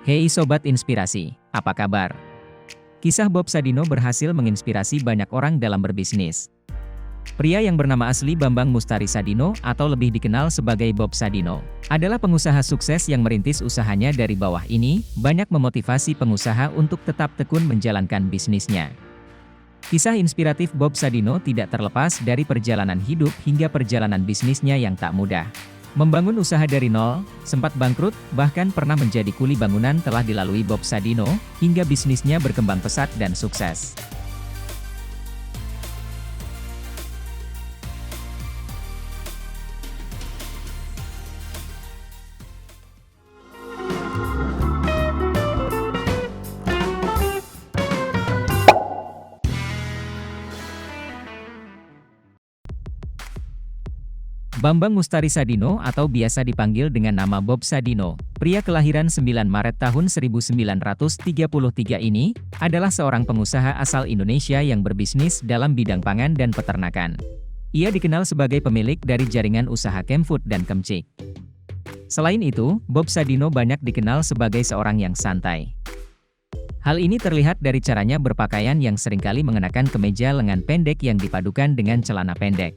Hei Sobat Inspirasi, apa kabar? Kisah Bob Sadino berhasil menginspirasi banyak orang dalam berbisnis. Pria yang bernama asli Bambang Mustari Sadino atau lebih dikenal sebagai Bob Sadino, adalah pengusaha sukses yang merintis usahanya dari bawah ini, banyak memotivasi pengusaha untuk tetap tekun menjalankan bisnisnya. Kisah inspiratif Bob Sadino tidak terlepas dari perjalanan hidup hingga perjalanan bisnisnya yang tak mudah. Membangun usaha dari nol, sempat bangkrut, bahkan pernah menjadi kuli bangunan telah dilalui Bob Sadino, hingga bisnisnya berkembang pesat dan sukses. Bambang Mustari Sadino atau biasa dipanggil dengan nama Bob Sadino, pria kelahiran 9 Maret tahun 1933 ini, adalah seorang pengusaha asal Indonesia yang berbisnis dalam bidang pangan dan peternakan. Ia dikenal sebagai pemilik dari jaringan usaha Kemfood dan Kemcik. Selain itu, Bob Sadino banyak dikenal sebagai seorang yang santai. Hal ini terlihat dari caranya berpakaian yang seringkali mengenakan kemeja lengan pendek yang dipadukan dengan celana pendek.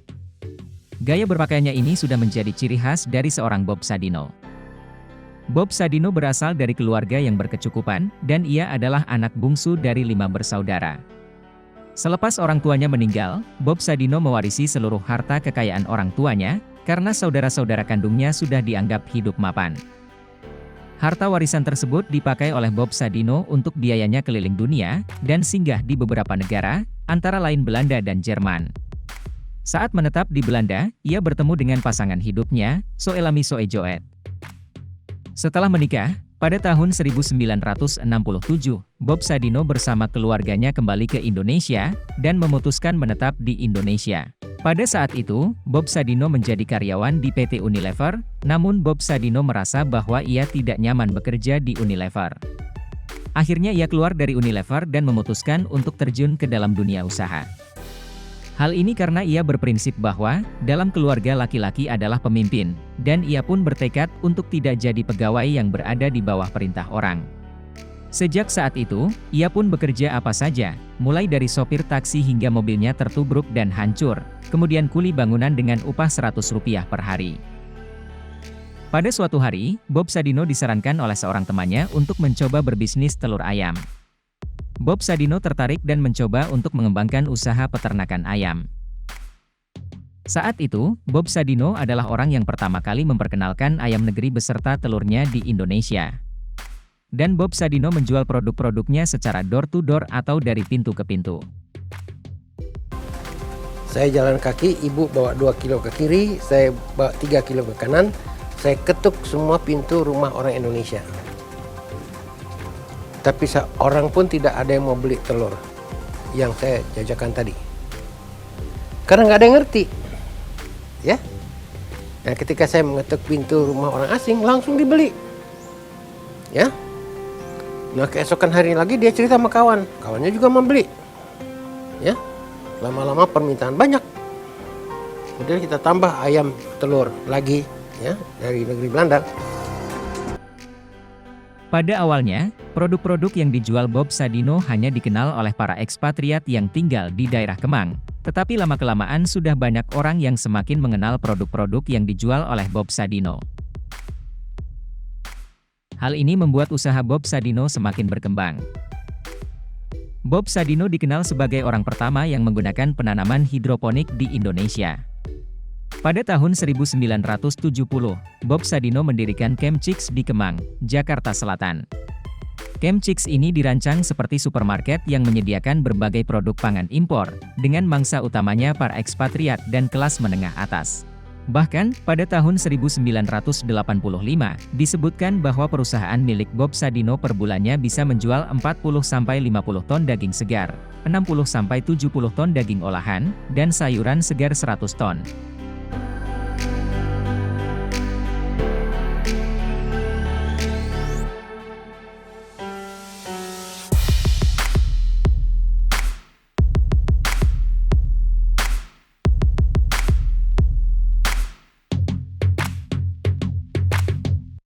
Gaya berpakaiannya ini sudah menjadi ciri khas dari seorang Bob Sadino. Bob Sadino berasal dari keluarga yang berkecukupan, dan ia adalah anak bungsu dari 5 bersaudara. Selepas orang tuanya meninggal, Bob Sadino mewarisi seluruh harta kekayaan orang tuanya, karena saudara-saudara kandungnya sudah dianggap hidup mapan. Harta warisan tersebut dipakai oleh Bob Sadino untuk biayanya keliling dunia, dan singgah di beberapa negara, antara lain Belanda dan Jerman. Saat menetap di Belanda, ia bertemu dengan pasangan hidupnya, Soelami Soejoet. Setelah menikah, pada tahun 1967, Bob Sadino bersama keluarganya kembali ke Indonesia, dan memutuskan menetap di Indonesia. Pada saat itu, Bob Sadino menjadi karyawan di PT Unilever, namun Bob Sadino merasa bahwa ia tidak nyaman bekerja di Unilever. Akhirnya ia keluar dari Unilever dan memutuskan untuk terjun ke dalam dunia usaha. Hal ini karena ia berprinsip bahwa, dalam keluarga laki-laki adalah pemimpin, dan ia pun bertekad untuk tidak jadi pegawai yang berada di bawah perintah orang. Sejak saat itu, ia pun bekerja apa saja, mulai dari sopir taksi hingga mobilnya tertubruk dan hancur, kemudian kuli bangunan dengan upah Rp100 per hari. Pada suatu hari, Bob Sadino disarankan oleh seorang temannya untuk mencoba berbisnis telur ayam. Bob Sadino tertarik dan mencoba untuk mengembangkan usaha peternakan ayam. Saat itu, Bob Sadino adalah orang yang pertama kali memperkenalkan ayam negeri beserta telurnya di Indonesia. Dan Bob Sadino menjual produk-produknya secara door-to-door atau dari pintu ke pintu. Saya jalan kaki, ibu bawa 2 kilo ke kiri, saya bawa 3 kilo ke kanan, saya ketuk semua pintu rumah orang Indonesia. Tapi seorang pun tidak ada yang mau beli telur yang saya jajakan tadi. Karena nggak ada yang ngerti. Ya. Nah, ketika saya mengetuk pintu rumah orang asing, langsung dibeli. Ya. Nah, keesokan hari lagi dia cerita sama kawan. Kawannya juga membeli. Ya. Lama-lama permintaan banyak. Kemudian kita tambah ayam telur lagi, ya, dari negeri Belanda. Pada awalnya, produk-produk yang dijual Bob Sadino hanya dikenal oleh para ekspatriat yang tinggal di daerah Kemang. Tetapi lama-kelamaan sudah banyak orang yang semakin mengenal produk-produk yang dijual oleh Bob Sadino. Hal ini membuat usaha Bob Sadino semakin berkembang. Bob Sadino dikenal sebagai orang pertama yang menggunakan penanaman hidroponik di Indonesia. Pada tahun 1970, Bob Sadino mendirikan Kemcik di Kemang, Jakarta Selatan. Kemcik ini dirancang seperti supermarket yang menyediakan berbagai produk pangan impor, dengan mangsa utamanya para ekspatriat dan kelas menengah atas. Bahkan, pada tahun 1985, disebutkan bahwa perusahaan milik Bob Sadino per bulannya bisa menjual 40-50 ton daging segar, 60-70 ton daging olahan, dan sayuran segar 100 ton.